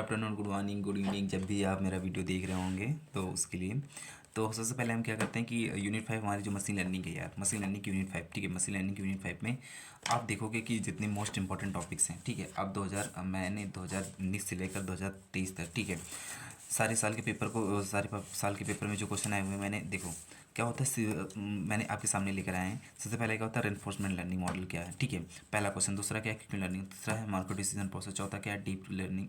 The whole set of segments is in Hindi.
Afternoon, good morning, good evening, जब भी आप मेरा वीडियो देख रहे होंगे तो उसके लिए। तो सबसे पहले हम क्या करते हैं कि यूनिट 5 हमारी जो मशीन लर्निंग है यार, मशीन लर्निंग की यूनिट 5, ठीक है। मशीन लर्निंग की यूनिट 5 में आप देखोगे कि जितने मोस्ट इंपॉर्टेंट टॉपिक्स हैं, ठीक है। अब 2019 से लेकर 2023 तक, ठीक है, सारे साल के पेपर को, सारे साल के पेपर में जो क्वेश्चन आए हुए हैं, मैंने देखो क्या होता है, मैंने आपके सामने लेकर आए हैं। सबसे पहले क्या होता है, रेनफोर्समेंट लर्निंग मॉडल क्या है, ठीक है, पहला क्वेश्चन। दूसरा क्या है, क्विक लर्निंग। तीसरा है मार्को डिसीजन प्रोसेस। चौथा क्या है, डीप लर्निंग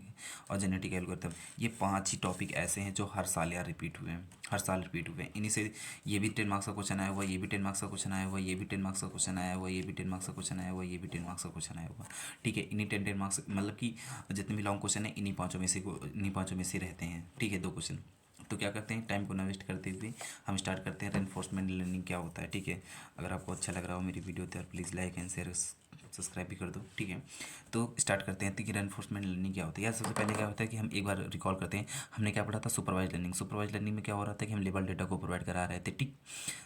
और जेनेटिक एल्गोरिथम। ये 5 ही टॉपिक ऐसे हैं जो हर साल यार रिपीट हुए हैं, हर साल रिपीट हुए हैं। इन्हीं से ये भी 10 मार्क्स का क्वेश्चन आया हुआ, ये भी 10 मार्क्स का क्वेश्चन आया हुआ, ये भी 10 मार्क्स का क्वेश्चन आया हुआ, ये भी 10 मार्क्स का क्वेश्चन आया हुआ, ये भी 10 मार्क्स का क्वेश्चन आया हुआ, ठीक है। इन्हीं 10 मार्क्स, मतलब कि जितने भी लॉन्ग क्वेश्चन है इन्हीं पाँचों में से रहते हैं, ठीक है, 2 क्वेश्चन। तो क्या करते हैं, टाइम को ना वेस्ट करते हुए हम स्टार्ट करते हैं रेनफोर्समेंट लर्निंग क्या होता है, ठीक है। अगर आपको अच्छा लग रहा हो मेरी वीडियो तो यार please like and share subscribe भी कर दो, ठीक है। तो स्टार्ट करते हैं कि रेनफोर्समेंट लर्निंग क्या होता है यार। सबसे पहले क्या होता है कि हम एक बार रिकॉल करते हैं, हमने क्या पढ़ा था, सुपरवाइज लर्निंग। सुपरवाइज लर्निंग में क्या हो रहा था कि हम लेबल डेटा को प्रोवाइड करा रहे थे, ठीक।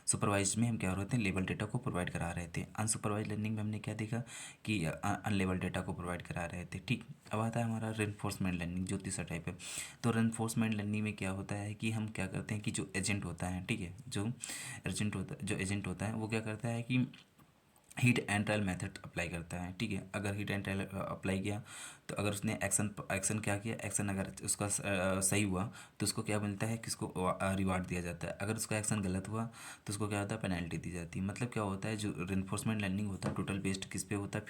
सुपरवाइज में हम क्या हो रहे थे, लेबल डेटा को प्रोवाइड करा रहे थे। अनसुपरवाइज लर्निंग में हमने क्या देखा कि अनलेबल डेटा को प्रोवाइड करा रहे थे, ठीक। अब आता है हमारा रेनफोर्समेंट लर्निंग, जो तीसरा टाइप है। तो रेनफोर्समेंट लर्निंग में क्या होता है कि हम क्या करते हैं कि जो एजेंट होता है, ठीक है, जो एजेंट होता है वो क्या करता है कि heat and trial method apply करता है, ठीक है। अगर हीट एंड ट्रायल अप्लाई किया तो अगर उसने एक्शन क्या किया, एक्शन अगर उसका सही हुआ तो उसको क्या मिलता है कि उसको रिवार्ड दिया जाता है। अगर उसका एक्शन गलत हुआ तो उसको क्या होता है, पेनल्टी दी जाती है। मतलब क्या होता है, जो रेनफोर्समेंट लर्निंग होता है टोटल बेस्ड किस पे होता है,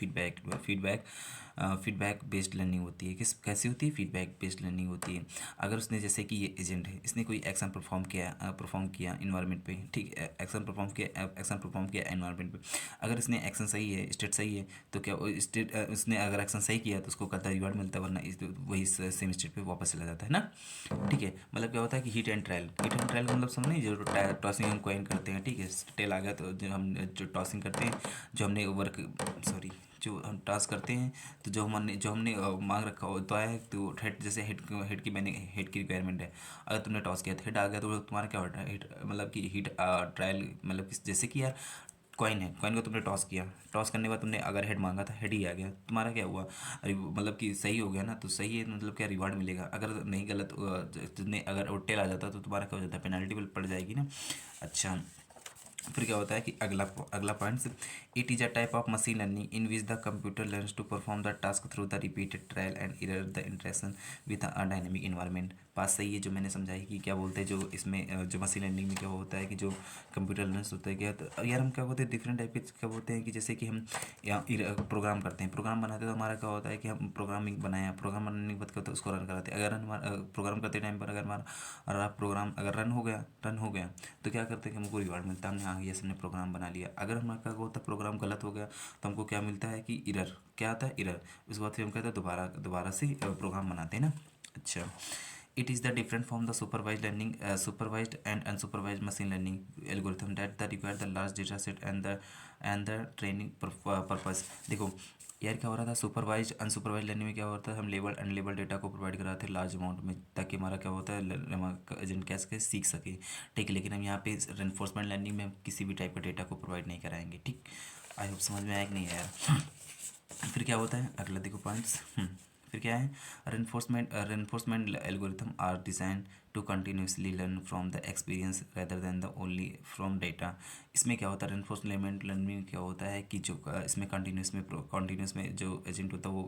फीडबैक बेस्ड लर्निंग होती है। कैसी होती है, फीडबैक बेस्ड लर्निंग होती है। अगर उसने, जैसे कि ये एजेंट है, इसने कोई एक्शन परफॉर्म किया इन्वायरमेंट पे, ठीक है, एक्शन परफॉर्म किया एनवायरमेंट पे। अगर इसने एक्शन सही है, स्टेट सही है, तो क्या स्टेट, उसने अगर एक्शन सही किया तो उसको कहता है रिवार्ड मिलता है, वरना वही सेम स्टेट पे वापस चला जाता है ना, ठीक है। मतलब क्या होता है कि हीट एंड ट्रायल का मतलब समझ नहीं, जो टॉसिंग हम कॉइन करते हैं, ठीक है। टेल आ गया तो जो हम जो टॉसिंग करते हैं, जो हमने वर्क, सॉरी, जो हम टास्क करते हैं, तो जो हमने मांग रखा होता है, तो हेड, जैसे हेड की मैंने हेड की रिक्वायरमेंट है। अगर तुमने टॉस किया तो हेड आ गया, तो तुम्हारा क्या होता है, हिट मतलब कि हिट ट्रायल, मतलब कि जैसे कि यार कॉइन है, कॉइन को तुमने टॉस किया, टॉस करने के बाद तुमने अगर हेड मांगा था, हेड ही आ गया, तुम्हारा क्या हुआ, मतलब कि सही हो गया ना, तो सही है, मतलब क्या रिवार्ड मिलेगा। अगर नहीं, गलत, तुमने अगर टेल आ जाता तो तुम्हारा क्या हो जाता है, पेनल्टी पड़ जाएगी ना। अच्छा, फिर क्या होता है कि अगला अगला point, it is a type of machine learning in which the computer learns to perform the task through the repeated trial and error the interaction with a dynamic environment. बात सही है जो मैंने समझाई कि क्या बोलते हैं, जो इसमें जो मशीन लर्निंग में क्या होता है कि जो कंप्यूटर लर्न्स होता है, क्या तो यार हम क्या बोलते हैं, डिफरेंट टाइप के क्या बोलते हैं कि जैसे कि हम प्रोग्राम करते हैं, प्रोग्राम बनाते हैं, तो हमारा क्या होता है कि हम प्रोग्रामिंग बनाया, प्रोग्राम बनाने के बाद क्या होता है, उसको रन कराते हैं। अगर हमारा प्रोग्राम करते टाइम पर अगर हमारा प्रोग्राम अगर रन हो गया तो क्या करते हैं कि हमको रिवार्ड मिलता है, हमने हाँ ये हमने प्रोग्राम बना लिया। अगर हमारा क्या होता है, प्रोग्राम गलत हो गया तो हमको क्या मिलता है कि इरर, क्या आता है, इरर। उसके बाद फिर हम कहते हैं दोबारा से प्रोग्राम बनाते हैं ना। अच्छा, it is the different from the supervised learning, supervised and unsupervised machine learning algorithm that require the large data set and the training purpose। देखो यार क्या हो रहा था, सुपरवाइज अनसुपरवाइज लर्निंग में क्या होता है, हम लेबल अनलेबल डेटा को प्रोवाइड कराते हैं लार्ज अमाउंट में, ताकि हमारा क्या होता है, एजेंट कैसे सीख सके, ठीक है। लेकिन हम यहाँ पे रेनफोर्समेंट लर्निंग में हम किसी भी टाइप का डेटा को प्रोवाइड नहीं कराएंगे, ठीक। आई होप समझ में आया कि नहीं यार। फिर क्या होता है, अगला देखो पॉइंट्स। फिर क्या है, reinforcement algorithm are design to continuously learn from the experience rather than the only from data. इसमें क्या होता है, रेनफोर्समेंट लर्निंग में क्या होता है कि जो इसमें कंटिन्यूस में जो एजेंट होता है वो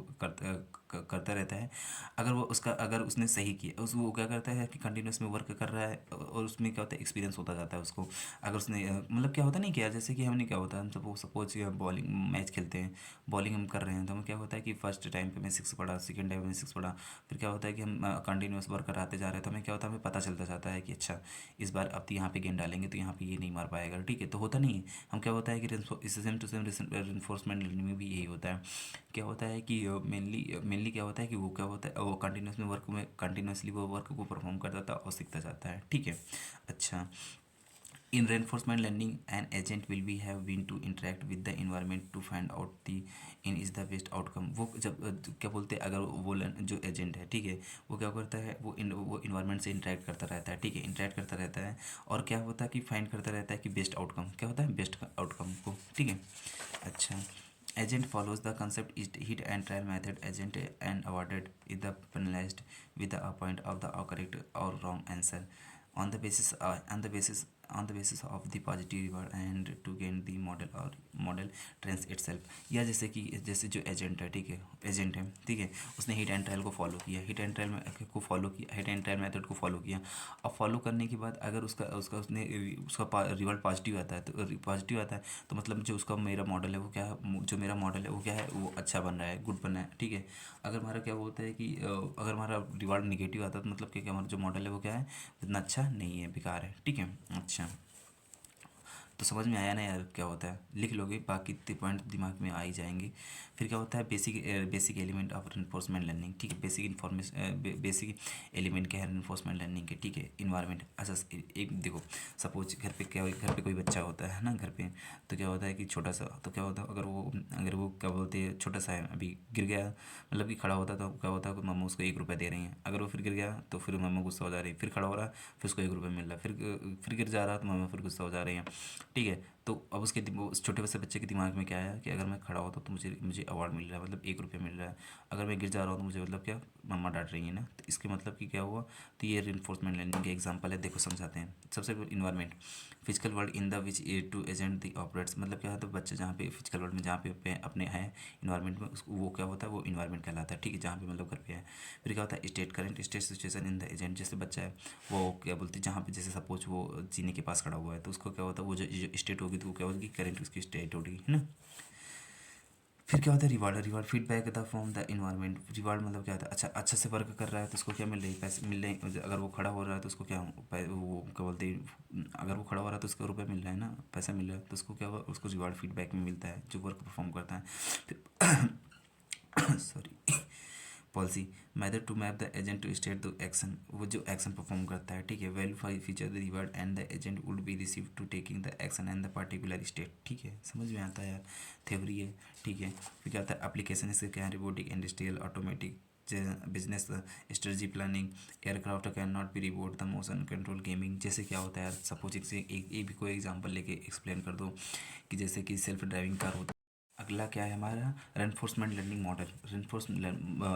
करता रहता है। अगर उसने सही किया, वो क्या करता है कि कंटिन्यूस में वर्क कर रहा है, और उसमें क्या होता है, एक्सपीरियंस होता जाता है उसको। अगर उसने मतलब क्या होता है नहीं किया, जैसे कि हमने क्या होता है, हम सपोज बॉलिंग मैच खेलते हैं, बॉलिंग हम कर रहे हैं, तो हमें क्या होता है कि फर्स्ट टाइम पे मैं 6 पढ़ा, सेकंड टाइम में 6 पढ़ा, फिर क्या होता है कि हम कंटिन्यूस वर्क कराते जा रहे हैं, तो हमें क्या होता है, हमें पता चलता जाता है कि अच्छा इस बार अब यहाँ पे गेंद डालेंगे तो यहाँ पे ये नहीं मार पाएगा, ठीक है। तो होता नहीं है, हम क्या होता है कि same to same reinforcement learning में भी यही होता है। क्या होता है कि मेनली क्या होता है कि वो क्या होता है, वो कंटिन्यूसली वो वर्क को परफॉर्म करता था और सीखता जाता है, ठीक है। अच्छा, in reinforcement learning an agent will be have been to interact with the environment to find out the in is the best outcome। वो जब क्या बोलते हैं, अगर वो जो एजेंट है, ठीक है, वो क्या करता है, वो इन्वायरमेंट से इंटरेक्ट करता रहता है, ठीक है, इंटरेक्ट करता रहता है, और क्या होता है कि फाइंड करता रहता है कि बेस्ट आउटकम क्या होता है, बेस्ट आउटकम को, ठीक है। अच्छा, Agent follows the concept is hit and trial method. Agent and awarded is the penalized with the point of the correct or wrong answer on the basis of the positive reward and to gain the model or model trains itself. या जैसे कि जैसे जो एजेंट है, ठीक है, एजेंट है, ठीक है, उसने हिट एंड ट्रायल को फॉलो किया, हिट एंड ट्रायल मेथड को फॉलो किया। अब फॉलो करने के बाद अगर उसका उसका उसने उसका रिवल्ट पॉजिटिव आता है, तो पॉजिटिव आता है तो मतलब जो उसका मेरा मॉडल है वो क्या है, जो मेरा मॉडल है वो क्या है, वो अच्छा बन रहा है, गुड बन रहा है, ठीक है। अगर हमारा क्या बोलता है कि अगर हमारा रिवॉर्ड निगेटिव आता है तो मतलब क्या हमारा जो मॉडल है वो क्या है, इतना अच्छा नहीं है, बेकार है, ठीक है। अच्छा, तो समझ में आया ना यार क्या होता है, लिख लोगे, बाकी पॉइंट दिमाग में आ ही जाएंगे। फिर क्या होता है, basic element of reinforcement learning, ठीक है, बेसिक एलिमेंट क्या है रेनफोर्समेंट लर्निंग के, ठीक है। इन्वायरमेंट, अच्छा एक देखो, सपोज घर पे क्या, घर पे कोई बच्चा होता है ना घर पे, तो क्या होता है कि छोटा सा, तो क्या होता है अगर वो क्या बोलते हैं छोटा सा है, अभी गिर गया, मतलब कि खड़ा होता है तो क्या होता है कि मम्मा उसको 1 रुपया दे रही हैं, अगर वो फिर गिर गया तो फिर मम्मा गुस्सा हो जा रही है, फिर खड़ा हो रहा है फिर उसको 1 रुपया मिल रहा है, फिर गिर जा रहा है तो मम्मा फिर गुस्सा हो जा रही है, ठीक है। तो अब उस छोटे से बच्चे के दिमाग में क्या आया कि अगर मैं खड़ा होता तो मुझे मुझे अवार्ड मिल रहा है, मतलब 1 रुपया मिल रहा है, अगर मैं गिर जा रहा हूँ तो मुझे मतलब क्या मम्मा डांट रही है ना, तो इसके मतलब कि क्या हुआ, तो ये रिइंफोर्समेंट लर्निंग के एग्जांपल है, देखो समझाते हैं। सबसे पहले environment, physical world in the which a to agent the operates, मतलब क्या होता है बच्चे जहाँ पे फिजिकल वर्ल्ड में जहाँ पे अपने हैं इन्वायरमेंट में, उसको वो क्या होता है, वो इन्वायरमेंट कहलाता है, ठीक है, जहाँ पे मतलब घर पे है। फिर क्या होता है state, current state situation in the agent, जैसे बच्चा है वो क्या बोलते हैं, जहाँ पे जैसे सपोज वो जीने के पास खड़ा हुआ है तो उसको क्या होता है, वो जो स्टेट होगी तो वो क्या होगी, करंट उसकी स्टेट होगी, है ना। फिर क्या होता है reward, feedback the from the environment, reward मतलब क्या होता है, अच्छा से वर्क कर रहा है तो उसको क्या मिल रही है, पैसे मिल रहे हैं, अगर वो खड़ा हो रहा है तो उसको क्या वो क्या बोलते हैं, अगर वो खड़ा हो रहा है तो उसको रुपये मिल रहा है ना, पैसा मिल रहा है तो उसको क्या हुआ, उसको रिवार्ड फीडबैक में मिलता है जो वर्क परफॉर्म करता है। फिर sorry, policy method to map the agent to state the action, वो जो एक्शन परफॉर्म करता है, ठीक है, value phi feature the reward and the agent would be receive to taking the action and the particular state, ठीक है, समझ में आता है यार, थ्योरी है, ठीक है। फिर क्या आता है एप्लीकेशन, इसके क्या है, robotic, industrial, automatic, business strategy planning, aircraft can not be report the motion control, gaming, जैसे क्या होता है यार, सपोज एक भी कोई एग्जांपल लेके एक्सप्लेन कर दो कि जैसे कि सेल्फ ड्राइविंग कार होता है। अगला क्या है हमारा, reinforcement learning model,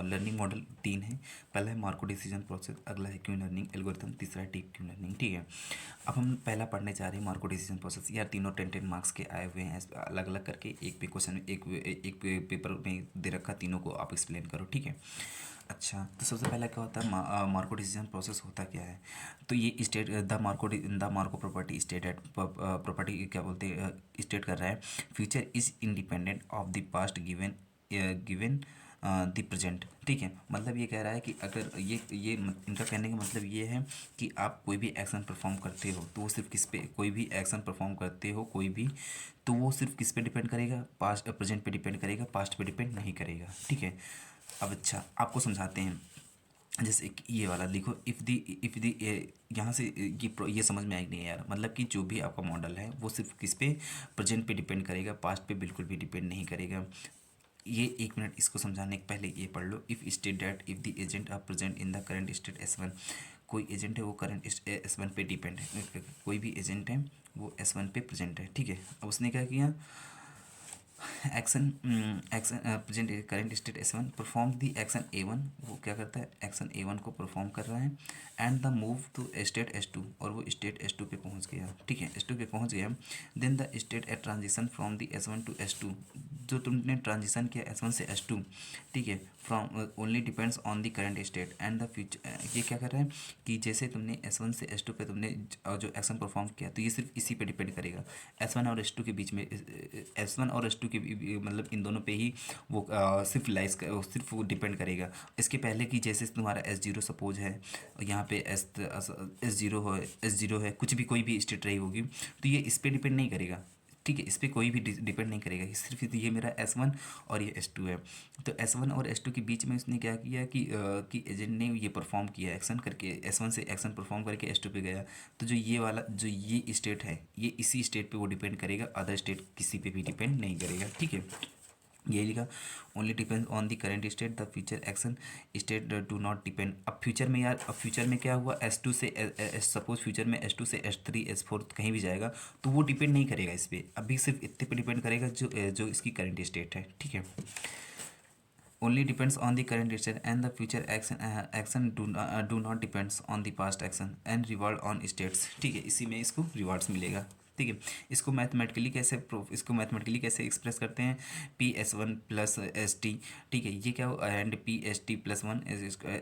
learning model 3 है। पहला है मार्को डिसीजन प्रोसेस, अगला है क्यू लर्निंग एल्गोरिथम, तीसरा है टीप क्यू लर्निंग, ठीक है। अब हम पहला पढ़ने जा रहे हैं मार्को डिसीजन प्रोसेस, यार तीनों 10-10 मार्क्स के आए हुए हैं, अलग अलग करके एक पे क्वेश्चन, एक पेपर में दे रखा, तीनों को आप एक्सप्लेन करो, ठीक है। अच्छा, तो सबसे पहला क्या होता है मार्को डिसीजन प्रोसेस होता क्या है, तो ये state the Markov property state at property क्या बोलते हैं, स्टेट कर रहा है future is independent of the past given given the present, ठीक है। मतलब ये कह रहा है कि अगर इनका कहने का मतलब ये है कि आप कोई भी एक्शन परफॉर्म करते हो तो वो सिर्फ किस पे, कोई भी एक्शन परफॉर्म करते हो कोई भी, तो वो सिर्फ किस पे डिपेंड करेगा, पास्ट प्रेजेंट पे डिपेंड करेगा, पास्ट पे डिपेंड नहीं करेगा, ठीक है। अब अच्छा आपको समझाते हैं, जैसे कि ये वाला लिखो, इफ़ दी यहाँ से ये समझ में आएगी नहीं यार, मतलब कि जो भी आपका मॉडल है वो सिर्फ किस पे, प्रेजेंट पे डिपेंड करेगा, पास्ट पे बिल्कुल भी डिपेंड नहीं करेगा। ये 1 मिनट इसको समझाने के पहले ये पढ़ लो, if state that if the agent are present in the current state S1, कोई एजेंट है वो करंट S1 पे डिपेंड है, कोई भी एजेंट है वो S1 पे प्रेजेंट है, ठीक है। अब उसने क्या किया, action present current state S1 perform the action A1, वो क्या करता है एक्शन A1 को परफॉर्म कर रहा है, and the move to state S2, और वो स्टेट S2 पे पहुंच गया, ठीक है, S2 पे पहुंच गया। Then the state at transition from the S1 to S2, जो तुमने ट्रांजिशन किया S1 से S2, ठीक है, from only depends on the current state and the future, ये क्या कर रहा है कि जैसे तुमने S1 से S2 पे तुमने जो एक्शन परफॉर्म किया तो ये सिर्फ इसी पे डिपेंड करेगा, S1 और S2 के बीच में, S1 और S2 के मतलब इन दोनों पे ही वो सिर्फ वो डिपेंड करेगा। इसके पहले कि जैसे तुम्हारा S0 सपोज है, यहाँ पे S0 है, कुछ भी कोई भी स्टेट रही होगी तो ये इस पर डिपेंड नहीं करेगा, ठीक है, इस पर कोई भी डिपेंड नहीं करेगा, सिर्फ ये मेरा S1 और ये S2 है। तो S1 और S2 के बीच में उसने क्या किया कि एजेंट ने ये परफॉर्म किया एक्शन करके, S1 से एक्शन परफॉर्म करके S2 पे गया, तो जो ये वाला जो ये स्टेट है ये इसी स्टेट पे वो डिपेंड करेगा, अदर स्टेट किसी पे भी डिपेंड नहीं करेगा, ठीक है। ये लिखा only depends on the current state the future action state do not depend. अब फ्यूचर में यार, अब फ्यूचर में क्या हुआ, S2 से सपोज फ्यूचर में S2 से S3 S4 कहीं भी जाएगा तो वो डिपेंड नहीं करेगा इस पर, अभी सिर्फ इतने पे डिपेंड करेगा जो इसकी करेंट स्टेट है, ठीक है। Only depends on the current state and the future action do not depends on the past action and reward on states, ठीक है। इसी में इसको रिवार्ड्स मिलेगा, ठीक है। इसको मैथमेटिकली कैसे एक्सप्रेस करते हैं, P S1 + ST, ठीक है। ये क्या हो, and PST+1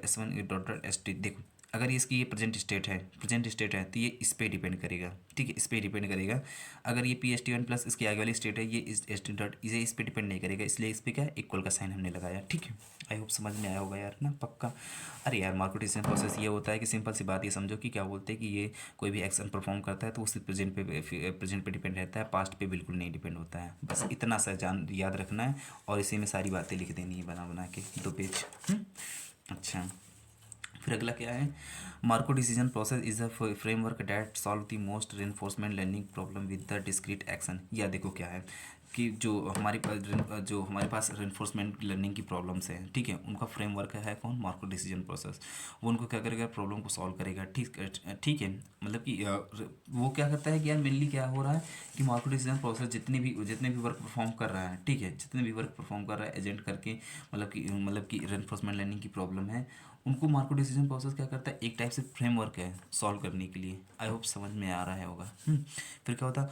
S1 dot dot ST। देखो अगर इसकी ये प्रेजेंट स्टेट है तो ये इस पे डिपेंड करेगा, ठीक है, इस पे डिपेंड करेगा। अगर ये PST1 प्लस इसकी आगे वाली स्टेट है, ये इस टी डॉट इसे इस पे डिपेंड नहीं करेगा, इसलिए इस पे क्या इक्वल का साइन हमने लगाया, ठीक है। आई होप समझ में आया होगा यार ना, पक्का। अरे यार मार्को डिसीजन प्रोसेस ये होता है कि सिंपल सी बात ये समझो कि क्या बोलते हैं कि ये कोई भी एक्शन परफॉर्म करता है तो उसी प्रेजेंट पे डिपेंड रहता है, पास्ट पे बिल्कुल नहीं डिपेंड होता है। बस इतना सा याद रखना है और इसी में सारी बातें लिख देनी है बना बना के 2 पेज। अच्छा, फिर अगला क्या है, Marco decision process is a framework that solve the most reinforcement learning problem with the discrete action. या देखो क्या है कि जो हमारे पास रेनफोर्समेंट लर्निंग की प्रॉब्लम्स हैं, ठीक है, उनका फ्रेमवर्क है कौन, मार्को डिसीजन प्रोसेस। वो उनको क्या करेगा, प्रॉब्लम को सॉल्व करेगा, ठीक है। मतलब कि वो क्या करता है कि यार मेनली क्या हो रहा है कि मार्को डिसीजन प्रोसेस जितने भी वर्क परफॉर्म कर रहा है, ठीक है, जितने भी वर्क परफॉर्म कर रहा है एजेंट करके, मतलब कि रेनफोर्समेंट लर्निंग की प्रॉब्लम है, उनको मार्को डिसीजन प्रोसेस क्या करता है, एक टाइप से फ्रेमवर्क है सॉल्व करने के लिए। आई होप समझ में आ रहा है होगा। फिर क्या होता है,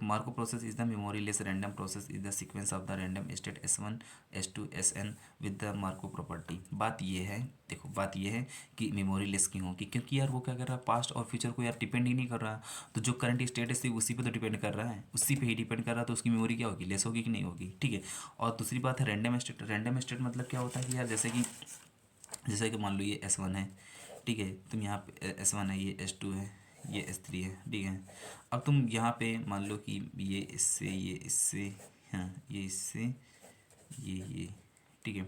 Marco process is the memoryless random process is the sequence of the random state S1 S2 SN with the Markov property. बात ये है, देखो बात ये है कि मेमोरीलेस क्यों होगी, क्योंकि यार वो क्या कर रहा है, पास्ट और फ्यूचर को यार डिपेंड ही नहीं कर रहा। तो जो करंट स्टेट है उसी पे तो डिपेंड कर रहा है, उसी पे ही डिपेंड कर रहा है, तो उसकी मेमोरी क्या होगी, लेस होगी कि नहीं होगी, ठीक है। और दूसरी बात है रैंडम स्टेट मतलब क्या होता है कि यार जैसे कि मान लो ये S1 है, ठीक है, तुम यहाँ पे S1 है, ये S2 है, ये S3 है, ठीक है। अब तुम यहाँ पे मान लो कि ये इससे हाँ, ये इससे ये, ठीक है।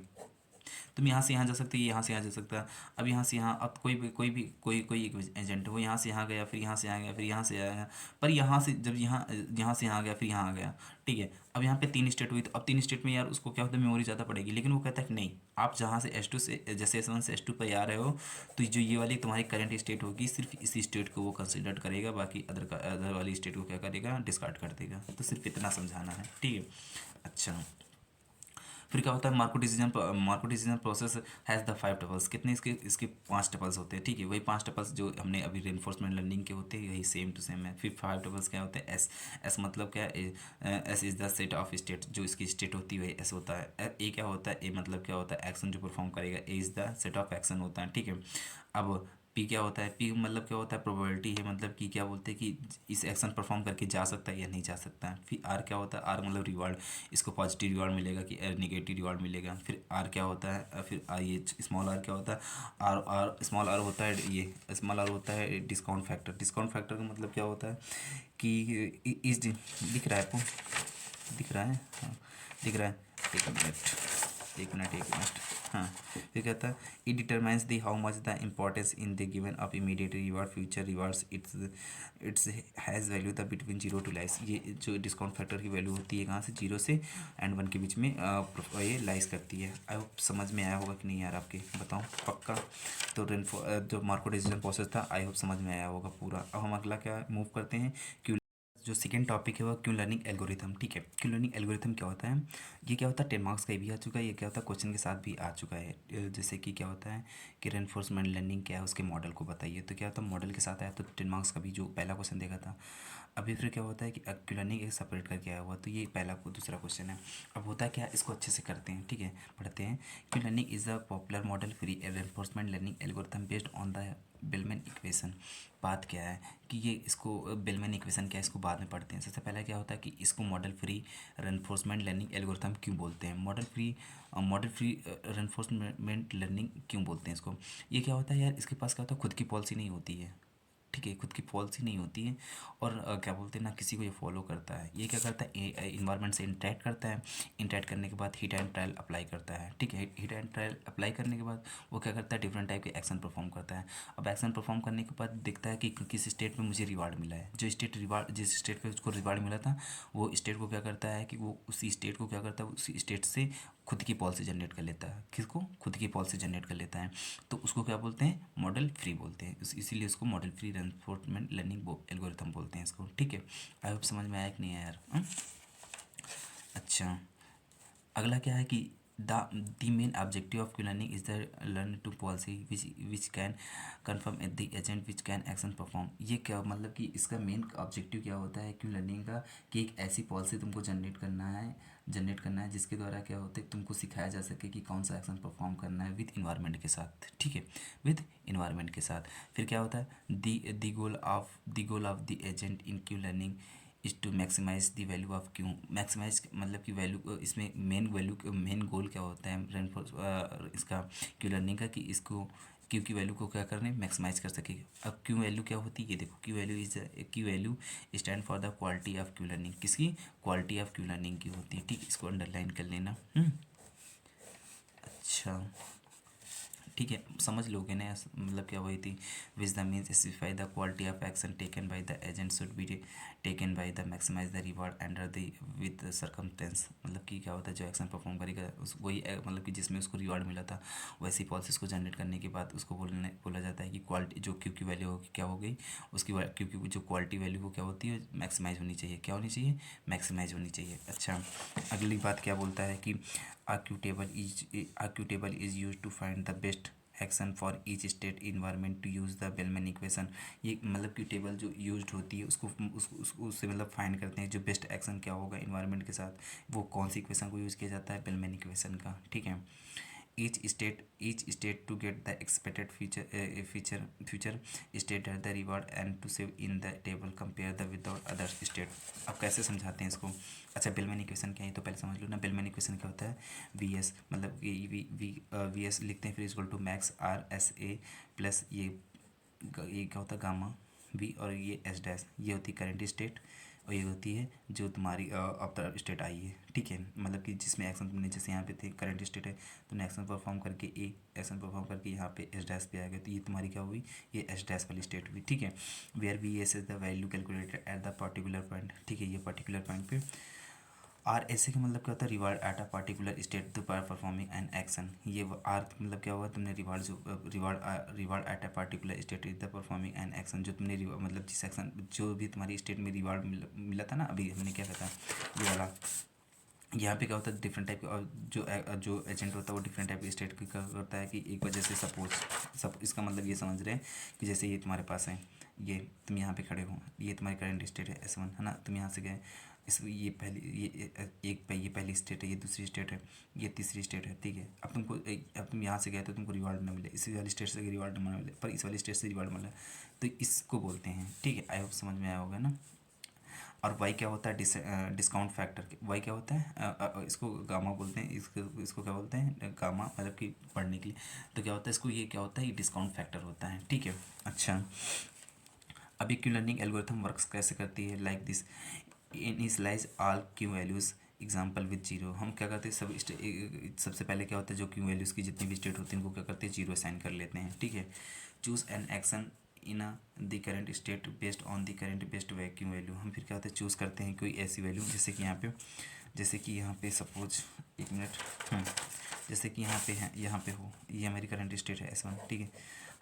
तुम यहाँ से यहाँ जा सकते हो, ये यहाँ से यहाँ जा सकता है। अब यहाँ से यहाँ, अब कोई एक एजेंट हो, यहाँ से यहाँ गया, फिर यहाँ से यहाँ गया, फिर यहाँ से आया, पर यहाँ से जब यहाँ से यहाँ गया, फिर यहाँ आ गया, ठीक है। अब यहाँ पे 3 स्टेट हुई, तो अब 3 स्टेट में यार उसको क्या होता है, मेमोरी ज़्यादा पड़ेगी, लेकिन वो कहता है कि नहीं, आप जहाँ से S2 से जैसे S1 से S2 पर आ रहे हो, तो जो ये वाली तुम्हारी करंट स्टेट होगी, सिर्फ इसी स्टेट को वो कंसिडर करेगा, बाकी अदर वाली स्टेट को क्या करेगा, डिस्कार्ड कर देगा। तो सिर्फ इतना समझाना है, ठीक है। अच्छा, फिर क्या होता है, Marco decision process has the 5 tuples. कितने इसके 5 टपल्स होते हैं, ठीक है। वही 5 टपल्स जो हमने अभी रेनफोर्समेंट लर्निंग के होते हैं, यही सेम टू सेम है। फिर 5 टपल्स क्या होते हैं, एस मतलब क्या है, S is the set of state, जो इसकी स्टेट होती है वही एस होता है। ए क्या होता है, ए मतलब क्या होता है, एक्शन जो परफॉर्म करेगा, A is the set of action होता है, ठीक है। अब पी क्या होता है, पी मतलब क्या होता है, प्रोबेबिलिटी है, मतलब कि क्या बोलते हैं कि इस एक्शन परफॉर्म करके जा सकता है या नहीं जा सकता है। फिर आर क्या होता है, आर मतलब रिवार्ड, इसको पॉजिटिव रिवार्ड मिलेगा कि नेगेटिव रिवार्ड मिलेगा। फिर आर क्या होता है, फिर आर ये स्मॉल आर क्या होता है, आर स्मॉल आर होता है, ये स्मॉल आर होता है डिस्काउंट फैक्टर। डिस्काउंट फैक्टर का मतलब क्या होता है कि इस दिख रहा है आपको, दिख रहा है, हाँ दिख रहा है, एक मिनट हाँ। फिर कहता है it determines the how much the importance in the given of immediate reward future rewards it's has value the between 0 to लाइस। ये जो डिस्काउंट फैक्टर की वैल्यू होती है कहाँ से, 0 से एंड 1 के बीच में ये लाइस करती है। आई होप समझ में आया होगा कि नहीं यार, आपके बताओ पक्का। तो जो मार्को डिसीजन प्रोसेस था, आई होप समझ में आया होगा पूरा। अब हम अगला क्या मूव करते हैं, क्यों जो सेकेंड टॉपिक है वो क्यों लर्निंग एल्गोरिथम, ठीक है। क्यों लर्निंग एल्गोरिथम क्या होता है, ये क्या होता है, 10 मार्क्स का भी आ चुका है, ये क्या होता है क्वेश्चन के साथ भी आ चुका है। जैसे कि क्या होता है कि रेनफोर्समेंट लर्निंग क्या है, उसके मॉडल को बताइए। तो क्या होता है, मॉडल के साथ आया तो 10 मार्क्स का भी जो पहला क्वेश्चन देखा था। अभी फिर क्या होता है कि क्यों लर्निंग एक सेपरेट करके आया हुआ, तो ये पहला को दूसरा क्वेश्चन है। अब होता है क्या, इसको अच्छे से करते हैं, ठीक है, पढ़ते हैं। क्यों learning is a popular model free reinforcement learning algorithm based on the Bellman equation. बात क्या है कि ये इसको बेलमैन इक्वेशन क्या है, इसको बाद में पढ़ते हैं। सबसे पहले क्या होता है कि इसको model free reinforcement learning algorithm क्यों बोलते हैं, मॉडल फ्री रेनफोर्समेंट लर्निंग क्यों बोलते हैं इसको। ये क्या होता है यार, इसके पास क्या होता है, खुद की पॉलिसी नहीं होती है, ठीक है, खुद की पॉलिसी नहीं होती है। और क्या बोलते हैं ना, किसी को ये फॉलो करता है। ये क्या करता है, इन्वायरमेंट से इंटरेक्ट करता है। इंटरेक्ट करने के बाद हिट एंड ट्रायल अप्लाई करता है। ठीक है, हिट एंड ट्रायल अप्लाई करने के बाद वो क्या करता है, डिफरेंट टाइप के एक्शन परफॉर्म करता है। अब एक्शन परफॉर्म करने के बाद देखता है कि किस स्टेट में मुझे रिवार्ड मिला है। जो स्टेट रिवार्ड, जिस स्टेट पे उसको रिवार्ड मिला था, वो स्टेट को क्या करता है कि वो उसी स्टेट को क्या करता है, उसी स्टेट से खुद की पॉलिसी जनरेट कर लेता है। किसको? खुद की पॉलिसी जनरेट कर लेता है। तो उसको क्या बोलते हैं, मॉडल फ्री बोलते हैं। इसीलिए उसको model free reinforcement learning algorithm बोलते हैं इसको। ठीक है, आई होप समझ में आया कि नहीं आया यार? अच्छा, अगला क्या है कि the main objective of Q learning is the learn to policy which can confirm at the agent which can action perform. ये क्या मतलब कि इसका मेन ऑब्जेक्टिव क्या होता है क्यू लर्निंग का, कि एक ऐसी पॉलिसी तुमको जनरेट करना है जिसके द्वारा क्या होता है, तुमको सिखाया जा सके कि कौन सा एक्शन परफॉर्म करना है विद इन्वायरमेंट के साथ। ठीक है, विद इन्वायरमेंट के साथ। फिर क्या होता है, the goal of the agent in Q learning is to maximise the value of Q. Maximise मतलब कि वैल्यू, इसमें मेन गोल क्या होता है रेनफोर्स इसका क्यू लर्निंग का, कि इसको क्यू की वैल्यू को क्या करने, मैक्सिमाइज कर सके। अब क्यू वैल्यू क्या होती है, ये देखो, Q value stand for the quality of Q learning. किसकी? क्वालिटी ऑफ क्यू लर्निंग की होती है। ठीक, इसको अंडरलाइन कर लेना। अच्छा, ठीक है, समझ लोगे ना मतलब क्या वही थी, which the means specify the quality of action taken by the agent should be taken by the maximise the reward under the with circumstance. मतलब कि क्या होता है, जो एक्शन परफॉर्म करेगा उस वही मतलब कि जिसमें उसको रिवार्ड मिला था, वैसी पॉलिसीज को जनरेट करने के बाद उसको बोला जाता है कि क्वालिटी जो क्यू की वैल्यू होगी क्या हो गई, उसकी क्यू की जो क्वालिटी वैल्यू वो क्या होती है, मैक्सिमाइज होनी चाहिए। क्या होनी चाहिए? मैक्सिमाइज होनी चाहिए। अच्छा, अगली बात क्या बोलता है कि our Q table is use to find the best action for each state environment to use the Bellman equation. ये मतलब कि टेबल जो यूज्ड होती है उससे मतलब फाइंड करते हैं जो बेस्ट एक्शन क्या होगा इन्वायरमेंट के साथ, वो कौन सी इक्वेशन को यूज़ किया जाता है, बेलमैन इक्वेशन का। ठीक है, each state to get the expected future state at the reward and to save in the table compare the without other state। अब कैसे समझाते हैं इसको? अच्छा, बेलमैन इक्वेशन क्या है तो पहले समझ लो ना। बेलमैन इक्वेशन क्या होता है, वी एस मतलब वी एस लिखते हैं, फिर equal to max R S A plus ये क्या होता है, गामा वी, और ये एस डैश, ये होती है करंट स्टेट, और ये होती है जो तुम्हारी आफ्टर स्टेट आई है। ठीक है, मतलब कि जिसमें एक्शन तुमने जैसे यहाँ पे थे करंट स्टेट है, तुमने एक्शन परफॉर्म करके एक्शन परफॉर्म करके यहाँ पे एस डैश पे आ गया, तो ये तुम्हारी क्या हुई, ये एस डैश वाली स्टेट हुई। ठीक है, where V S is the value calculated at the particular point. ठीक है, ये पर्टिकुलर पॉइंट पे आर ऐसे का मतलब क्या होता है, reward at a particular state to performing an action. ये आर मतलब क्या हुआ, तुमने reward at a particular state is the performing an action. जो तुमने मतलब जिस एक्शन जो भी तुम्हारी स्टेट में रिवार्ड मिला था ना, अभी हमने क्या कहा था ये वाला, यहाँ पे क्या होता है डिफरेंट टाइप के, और जो एजेंट होता है वो डिफरेंट टाइप के स्टेट की करता है कि एक वजह से सब इसका मतलब ये समझ रहे हैं कि जैसे ये तुम्हारे पास है, ये तुम यहाँ पे खड़े हो, ये तुम्हारी करंट स्टेट है S1 है ना, तुम यहाँ से गए इस ये पहली ये पहली स्टेट है, ये दूसरी स्टेट है, ये तीसरी स्टेट है। ठीक है, अब तुम यहाँ से गए तो तुमको रिवार्ड ना मिले, इसी वाली स्टेट से रिवार्ड ना मिले, पर इस वाली स्टेट से रिवार्ड मिला, तो इसको बोलते हैं। ठीक है, आई होप समझ में आया होगा ना। और वाई क्या होता है, डिस्काउंट फैक्टर। वाई क्या होता है, इसको गामा बोलते हैं, इसको क्या बोलते हैं, गामा मतलब कि पढ़ने के लिए। तो क्या होता है इसको, ये क्या होता है, ये डिस्काउंट फैक्टर होता है। ठीक है, अच्छा, अब ये क्यू लर्निंग एल्गोरिथम वर्क्स कैसे करती है, like this initialise all Q values example with zero. हम क्या करते हैं, सबसे पहले क्या होता है, जो क्यू वैल्यूज़ की जितनी भी स्टेट होती हैं उनको क्या करते हैं, जीरो साइन कर लेते हैं। ठीक है, choose an action in the current state based on the current best vacuum value. हम फिर क्या होता है, चूज़ करते हैं कोई ऐसी वैल्यू, जैसे कि यहाँ पे सपोज, एक मिनट, जैसे कि यहाँ पे हो, ये हमारी करंट स्टेट है S1। ठीक है,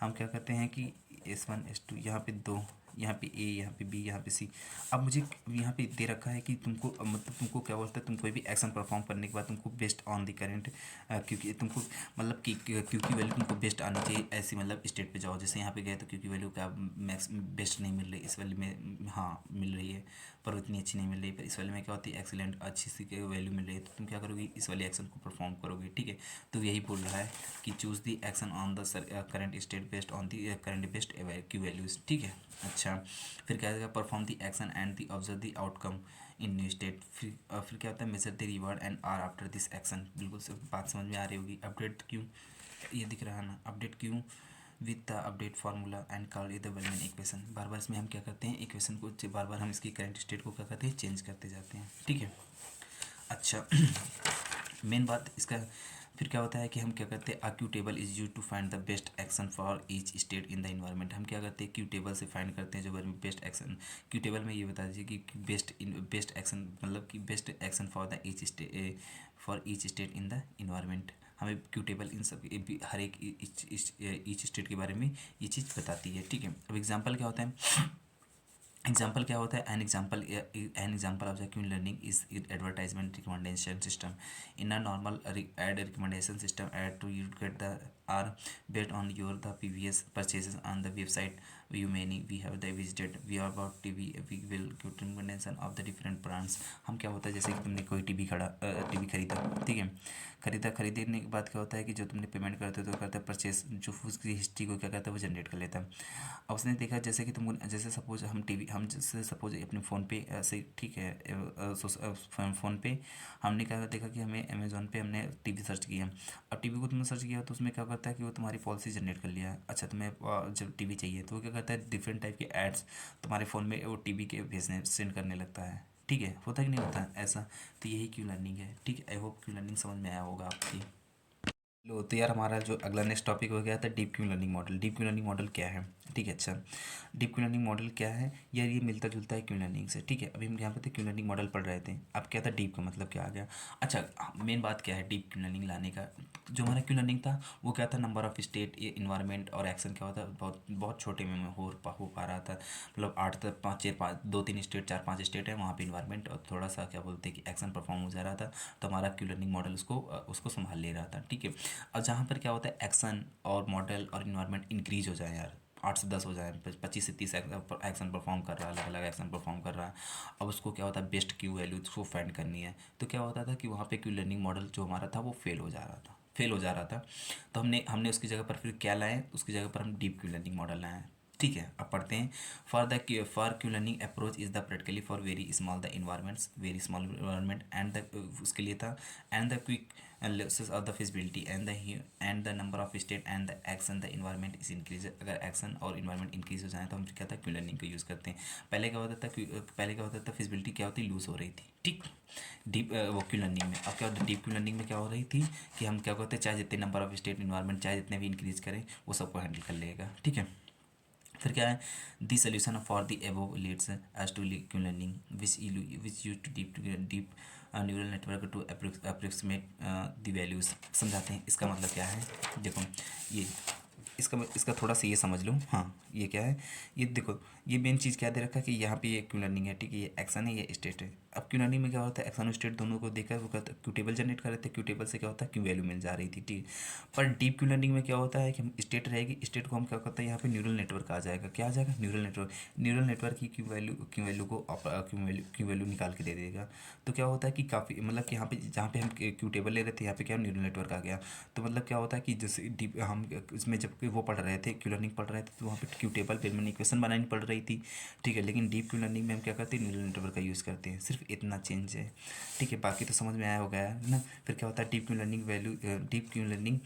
हम क्या करते हैं कि S1 S2 यहाँ पे दो, यहाँ पे A, यहाँ पे B, यहाँ पे C। अब मुझे यहाँ पे दे रखा है कि तुमको मतलब तुमको क्या बोलता है, तुम कोई भी एक्शन परफॉर्म करने के बाद तुमको बेस्ट ऑन द करंट, क्योंकि तुमको मतलब कि क्योंकि वैल्यू तुमको बेस्ट आनी चाहिए, ऐसी मतलब स्टेट पे जाओ। जैसे यहाँ पे गए तो क्योंकि वैल्यू क्या मैक्स बेस्ट नहीं मिल रही, इस वाले में हाँ मिल रही है पर उतनी अच्छी नहीं मिल रही, पर इस वाले में क्या होती है एक्सीलेंट अच्छी सी वैल्यू मिल रही है, तो तुम क्या करोगे, इस वाले एक्शन को परफॉर्म करोगे। ठीक है, तो यही बोल रहा है कि choose the action on the current state based on the current best Q values. ठीक है, अच्छा, फिर क्या होगा, perform the action and the observe the outcome in new state. फिर क्या होता है, measure the reward and R after this action. बिल्कुल बात समझ में आ रही होगी। अपडेट क्यों, ये दिख रहा है ना, update Q with the update formula and call it the Bellman equation. बार बार इसमें हम क्या करते हैं, इक्वेशन को बार बार हम इसकी करंट स्टेट को क्या करते हैं, चेंज करते जाते हैं। ठीक है, अच्छा मेन बात इसका फिर क्या होता है कि हम क्या करते हैं, Q table is use to find the best action for each state in the environment. हम क्या करते हैं, क्यू टेबल से फाइंड करते हैं जो बारे में बेस्ट एक्शन। क्यू टेबल में ये बता दीजिए कि बेस्ट एक्शन मतलब कि best action for each state in the environment. हमें क्यू टेबल इन सब हर एक ईच स्टेट के बारे में ये चीज़ बताती है। ठीक है, अब एग्जाम्पल क्या होता है, एग्जाम्पल क्या होता है, an example of the Q learning is advertisement recommendation system in a normal ad recommendation system ad to you get the are based on your the previous purchases on the website you many we have the visited we are about TV we will give recommendation of the different brands. हम क्या होता है, जैसे कि तुमने कोई टीवी खरीदा, ठीक है, खरीदने के बाद क्या होता है कि जो तुमने पेमेंट करते हो तो करता है परचेस, जो उसकी हिस्ट्री को क्या करता है वो जनरेट कर लेता है। अब उसने देखा जैसे कि तुम जैसे सपोज हम जैसे सपोज अपने फ़ोन पे ऐसे, ठीक है, फ़ोन पे हमने क्या देखा कि हमें अमेज़ोन पे हमने टीवी सर्च किया। अब टीवी को तुमने सर्च किया तो उसमें क्या करता है कि वो तुम्हारी पॉलिसी जनरेट कर लिया है। अच्छा, तुम्हें जब टीवी चाहिए तो वो क्या करता है, डिफरेंट टाइप के एड्स तुम्हारे फ़ोन में वो टीवी के भेजने सेंड करने लगता है। ठीक है, होता कि नहीं होता ऐसा। तो यही क्यू लर्निंग है। ठीक है, आई होप क्यू लर्निंग समझ में आया होगा आपकी। लो तो यार हमारा जो अगला नेक्स्ट टॉपिक हो गया था deep Q learning model. Deep Q learning model क्या है, ठीक है, अच्छा डीप क्यू लर्निंग मॉडल क्या है यार, ये मिलता जुलता है क्यू लर्निंग से। ठीक है, अभी हम यहाँ पे थे क्यू लर्निंग मॉडल पढ़ रहे थे, अब क्या था डीप का मतलब क्या आ गया। अच्छा, मेन बात क्या है डीप क्यू लर्निंग लाने का, जो हमारा क्यू लर्निंग था वो क्या था, नंबर ऑफ स्टेट, ये इन्वायरमेंट और एक्शन क्या होता है, बहुत बहुत छोटे में हो पा रहा था। मतलब 8 तक 5 2 3 स्टेट 4 5 स्टेट है, वहाँ पे इन्वायरमेंट और थोड़ा सा क्या बोलते हैं कि एक्शन परफॉर्म हो जा रहा था। तो हमारा क्यू लर्निंग मॉडल उसको संभाल ले रहा था। ठीक है, अब जहाँ पर क्या होता है एक्शन और मॉडल और इन्वायरमेंट इंक्रीज हो जाए यार, 8 से 10 हो जाए, 25 से 30 एक्शन परफॉर्म कर रहा है, अलग अलग एक्शन परफॉर्म कर रहा है। अब उसको क्या होता है, बेस्ट क्यू वैल्यू उसको फाइंड करनी है। तो क्या होता था कि वहाँ पे क्यू लर्निंग मॉडल जो हमारा था वो फेल हो जा रहा था। तो हमने उसकी जगह पर फिर क्या लाए, उसकी जगह पर हम डीप क्यू लर्निंग मॉडल लाए हैं। ठीक है, अब पढ़ते हैं। For Q learning approach is the practically for very small environment and the उसके लिए था and the quick analysis of the feasibility and the number of state and the action the environment is increase। अगर एक्शन और इन्वायरमेंट इंक्रीज हो जाए तो हम क्या था, क्यू लर्निंग को यूज़ करते हैं। पहले क्या होता था फिजिबिलिटी क्या होती, लूज हो रही थी। ठीक, डीप वो क्यू लर्निंग में। अब क्या होता है, डीप क्यू लर्निंग में क्या हो रही थी कि हम क्या करते हैं, चाहे जितने नंबर ऑफ स्टेट इन्वायरमेंट चाहे जितने भी इंक्रीज करें वो सबको हैंडल कर लेगा। ठीक है, फिर क्या है, the solution for the above leads as to Q learning which use to deep neural network to approximate the values. समझाते हैं इसका मतलब क्या है। देखो ये इसका थोड़ा सा ये समझ लो। हाँ, ये क्या है, ये देखो ये मेन चीज़ क्या दे रखा है कि यहाँ पे ये क्यू लर्निंग है, ठीक है, ये एक्शन है ये स्टेट है। अब क्यू लर्निंग में क्या होता है, एक्शन और स्टेट दोनों को देखकर वो कहता है क्यू टेबल जनरेट कर रहे थे, क्यू टेबल से क्या होता है क्यू वैल्यू मिल जा रही थी। ठीक, पर डीप क्यू लर्निंग में क्या होता है कि हम स्टेट रहेगी, स्टेट को हम क्या करते हैं यहाँ पे न्यूरल नेटवर्क आ जाएगा। क्या आ जाएगा, न्यूरल नेटवर्क की क्यू वैल्यू को क्यू वैल्यू निकाल के दे देगा। तो क्या होता है कि काफ़ी मतलब कि यहाँ पे जहाँ पे हम क्यू टेबल ले रहे थे यहाँ पे क्या न्यूरल नेटवर्क आ गया। तो मतलब क्या होता है कि जैसे डीप हम इसमें जब वो पढ़ रहे थे क्यू लर्निंग पढ़ रहे थे तो वहाँ पे क्यू टेबल पे मैंने इक्वेशन बनानी पड़ रही थी। ठीक है, लेकिन डीप क्यू लर्निंग में हम क्या करते हैं, न्यूरल नेटवर्क का यूज़ करते हैं, सिर्फ इतना चेंज है। ठीक है, बाकी तो समझ में आया होगा है ना। फिर क्या होता है deep Q learning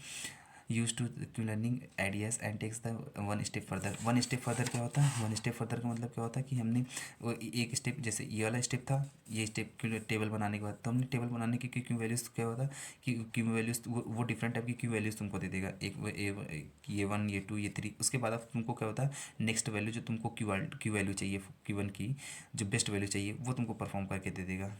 use to Q learning ideas and takes the one step further क्या होता है, वन स्टेप फर्दर का मतलब क्या होता है कि हमने वो एक स्टेप, जैसे ये वाला स्टेप था, ये स्टेप क्यू टेबल बनाने के बाद तो हमने टेबल बनाने की क्यू वैल्यूज़ क्या होता है कि क्यू वैल्यूज़ वो डिफरेंट टाइप की क्यू वैल्यूज़ तुमको दे देगा। ये 1 ये 2 ये 3, उसके बाद अब तुमको क्या होता है नेक्स्ट वैल्यू जो तुमको क्यू वैल्यू चाहिए, Q1 की जो बेस्ट वैल्यू चाहिए वो तुमको परफॉर्म करके दे देगा।